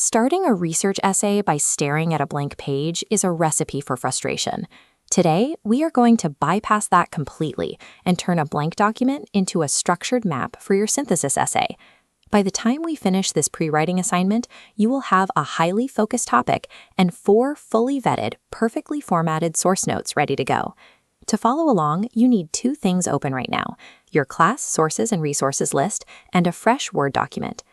Starting a research essay by staring at a blank page is a recipe for frustration. Today, we are going to bypass that completely and turn a blank document into a structured map for your synthesis essay. By the time we finish this pre-writing assignment, you will have a highly focused topic and 4 fully vetted, perfectly formatted source notes ready to go. To follow along, you need 2 things open right now: your class sources and resources list and a fresh Word document.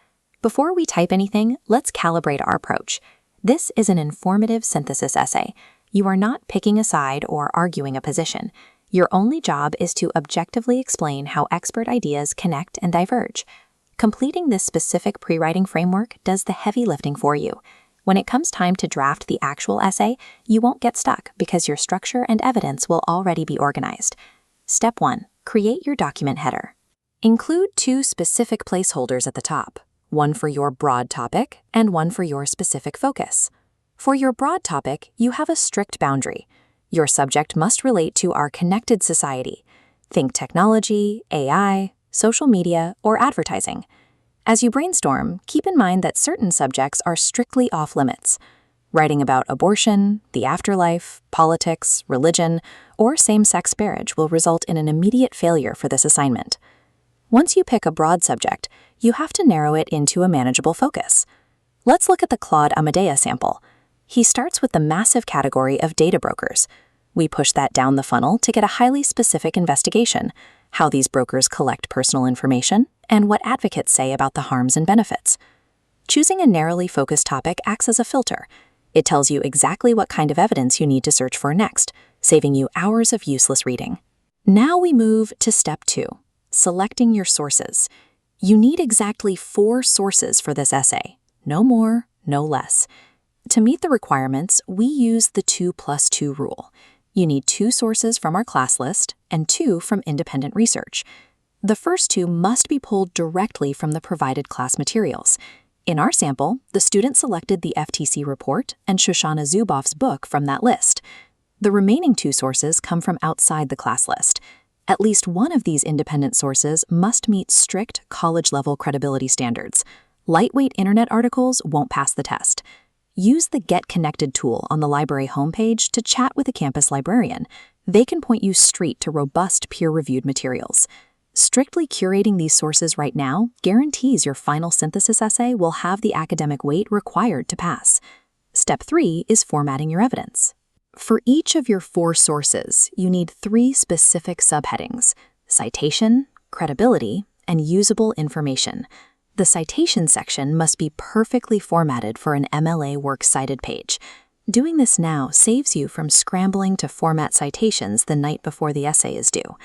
Before we type anything, let's calibrate our approach. This is an informative synthesis essay. You are not picking a side or arguing a position. Your only job is to objectively explain how expert ideas connect and diverge. Completing this specific pre-writing framework does the heavy lifting for you. When it comes time to draft the actual essay, you won't get stuck because your structure and evidence will already be organized. Step 1. Create your document header. Include 2 specific placeholders at the top, one for your broad topic and one for your specific focus. For your broad topic, you have a strict boundary. Your subject must relate to our connected society. Think technology, AI, social media, or advertising. As you brainstorm, keep in mind that certain subjects are strictly off limits. Writing about abortion, the afterlife, politics, religion, or same-sex marriage will result in an immediate failure for this assignment. Once you pick a broad subject, you have to narrow it into a manageable focus. Let's look at the Claude Amadea sample. He starts with the massive category of data brokers. We push that down the funnel to get a highly specific investigation: how these brokers collect personal information, and what advocates say about the harms and benefits. Choosing a narrowly focused topic acts as a filter. It tells you exactly what kind of evidence you need to search for next, saving you hours of useless reading. Now we move to step 2, selecting your sources. You need exactly 4 sources for this essay, no more, no less. To meet the requirements, we use the 2+2 rule. You need 2 sources from our class list and 2 from independent research. The first 2 must be pulled directly from the provided class materials. In our sample, the student selected the FTC report and Shoshana Zuboff's book from that list. The remaining 2 sources come from outside the class list. At least one of these independent sources must meet strict college-level credibility standards. Lightweight internet articles won't pass the test. Use the Get Connected tool on the library homepage to chat with a campus librarian. They can point you straight to robust peer-reviewed materials. Strictly curating these sources right now guarantees your final synthesis essay will have the academic weight required to pass. Step 3 is formatting your evidence. For each of your 4 sources, you need 3 specific subheadings: citation, credibility, and usable information. The citation section must be perfectly formatted for an MLA Works Cited page. Doing this now saves you from scrambling to format citations the night before the essay is due.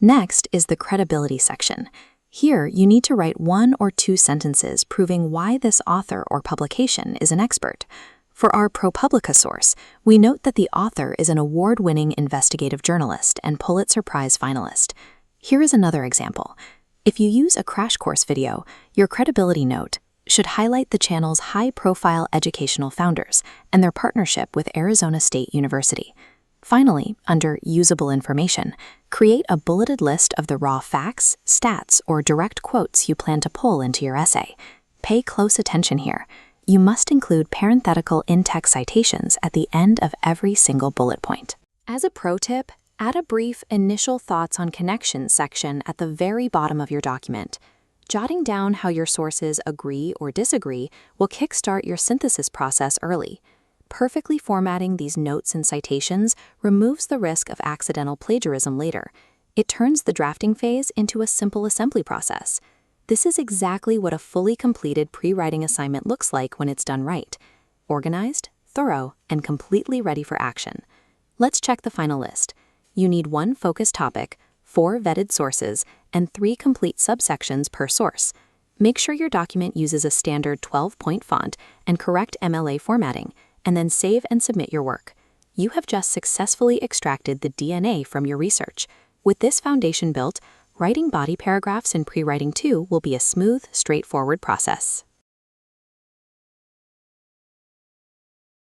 Next is the credibility section. Here, you need to write 1 or 2 sentences proving why this author or publication is an expert. For our ProPublica source, we note that the author is an award-winning investigative journalist and Pulitzer Prize finalist. Here is another example. If you use a crash course video, your credibility note should highlight the channel's high-profile educational founders and their partnership with Arizona State University. Finally, under Usable Information, create a bulleted list of the raw facts, stats, or direct quotes you plan to pull into your essay. Pay close attention here. You must include parenthetical in-text citations at the end of every single bullet point. As a pro tip, add a brief initial thoughts on connections section at the very bottom of your document. Jotting down how your sources agree or disagree will kickstart your synthesis process early. Perfectly formatting these notes and citations removes the risk of accidental plagiarism later. It turns the drafting phase into a simple assembly process. This is exactly what a fully completed pre-writing assignment looks like when it's done right: organized, thorough, and completely ready for action. Let's check the final list. You need 1 focused topic, 4 vetted sources, and 3 complete subsections per source. Make sure your document uses a standard 12-point font and correct MLA formatting, and then save and submit your work. You have just successfully extracted the DNA from your research. With this foundation built, writing body paragraphs in Prewriting 2 will be a smooth, straightforward process.